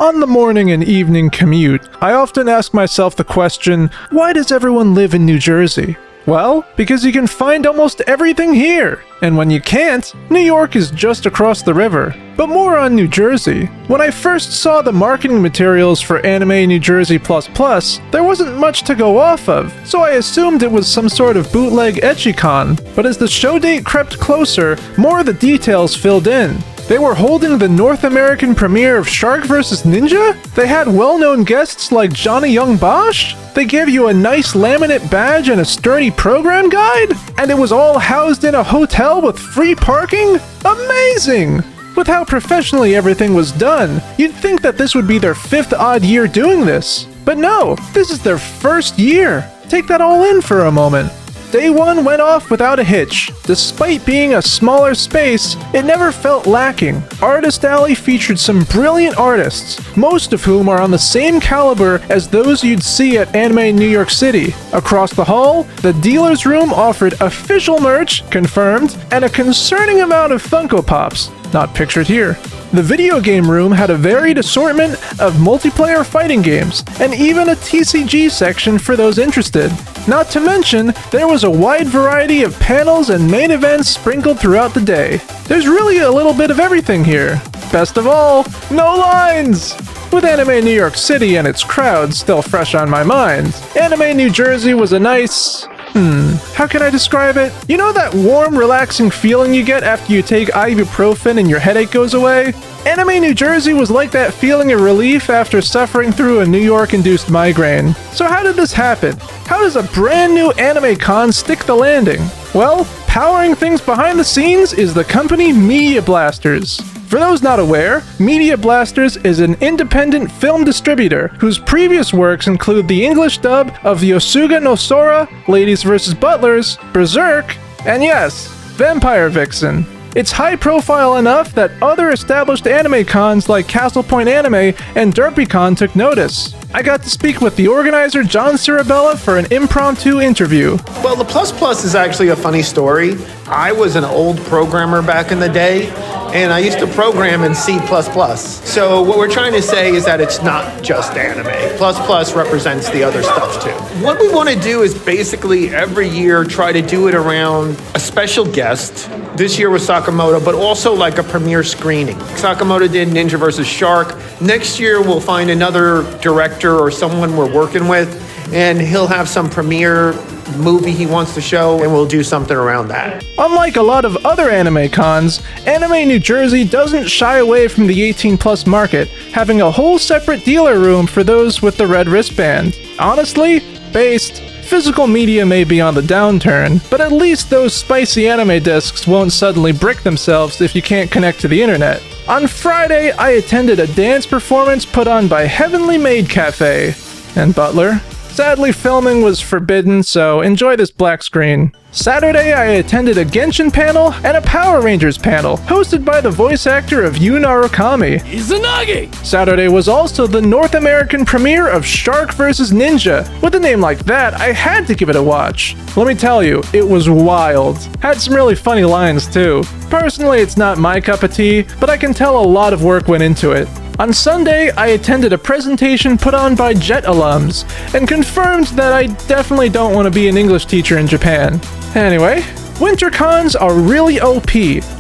On the morning and evening commute, I often ask myself the question, why does everyone live in New Jersey? Well, because you can find almost everything here. And when you can't, New York is just across the river. But more on New Jersey. When I first saw the marketing materials for Anime New Jersey++, there wasn't much to go off of, so I assumed it was some sort of bootleg ecchi-con. But as the show date crept closer, more of the details filled in. They were holding the North American premiere of Shark vs. Ninja? They had well-known guests like Johnny Young Bosch? They gave you a nice laminate badge and a sturdy program guide? And it was all housed in a hotel with free parking? Amazing! With how professionally everything was done, you'd think that this would be their 5th odd year doing this. But no, this is their 1st year. Take that all in for a moment. Day 1 went off without a hitch. Despite being a smaller space, it never felt lacking. Artist Alley featured some brilliant artists, most of whom are on the same caliber as those you'd see at Anime New York City. Across the hall, the dealer's room offered official merch, confirmed, and a concerning amount of Funko Pops, not pictured here. The video game room had a varied assortment of multiplayer fighting games, and even a TCG section for those interested. Not to mention, there was a wide variety of panels and main events sprinkled throughout the day. There's really a little bit of everything here. Best of all, no lines! With Anime New York City and its crowd still fresh on my mind, Anime New Jersey was a nice... how can I describe it? You know that warm, relaxing feeling you get after you take ibuprofen and your headache goes away? Anime New Jersey was like that feeling of relief after suffering through a New York-induced migraine. So how did this happen? How does a brand new anime con stick the landing? Well, powering things behind the scenes is the company Media Blasters. For those not aware, Media Blasters is an independent film distributor whose previous works include the English dub of Yosuga no Sora, Ladies vs. Butlers, Berserk, and yes, Vampire Vixen. It's high profile enough that other established anime cons like Castle Point Anime and DerpyCon took notice. I got to speak with the organizer John Cirabella for an impromptu interview. Well, the Plus Plus is actually a funny story. I was an old programmer back in the day, and I used to program in C++. So what we're trying to say is that it's not just anime. Plus Plus represents the other stuff too. What we want to do is basically every year try to do it around a special guest. This year was Sakamoto, but also like a premiere screening. Sakamoto did Ninja vs. Shark. Next year we'll find another director or someone we're working with, and he'll have some premiere movie he wants to show, and we'll do something around that. Unlike a lot of other anime cons, Anime New Jersey doesn't shy away from the 18+ market, having a whole separate dealer room for those with the red wristband. Honestly, based, physical media may be on the downturn, but at least those spicy anime discs won't suddenly brick themselves if you can't connect to the internet. On Friday, I attended a dance performance put on by Heavenly Maid Cafe and Butler. Sadly, filming was forbidden, so enjoy this black screen. Saturday, I attended a Genshin panel and a Power Rangers panel, hosted by the voice actor of Yu Narukami. Izanagi! Saturday was also the North American premiere of Shark vs. Ninja. With a name like that, I had to give it a watch. Let me tell you, it was wild. Had some really funny lines too. Personally, it's not my cup of tea, but I can tell a lot of work went into it. On Sunday, I attended a presentation put on by JET alums, and confirmed that I definitely don't want to be an English teacher in Japan. Anyway, winter cons are really OP,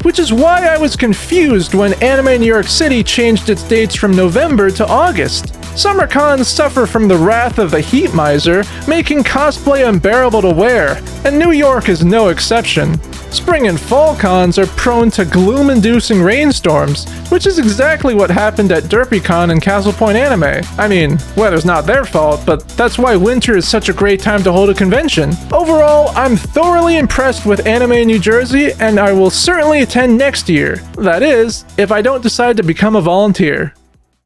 which is why I was confused when Anime New York City changed its dates from November to August. Summer cons suffer from the wrath of the heat miser, making cosplay unbearable to wear, and New York is no exception. Spring and fall cons are prone to gloom-inducing rainstorms, which is exactly what happened at DerpyCon and Castle Point Anime. I mean, weather's not their fault, but that's why winter is such a great time to hold a convention. Overall, I'm thoroughly impressed with Anime New Jersey, and I will certainly attend next year. That is, if I don't decide to become a volunteer.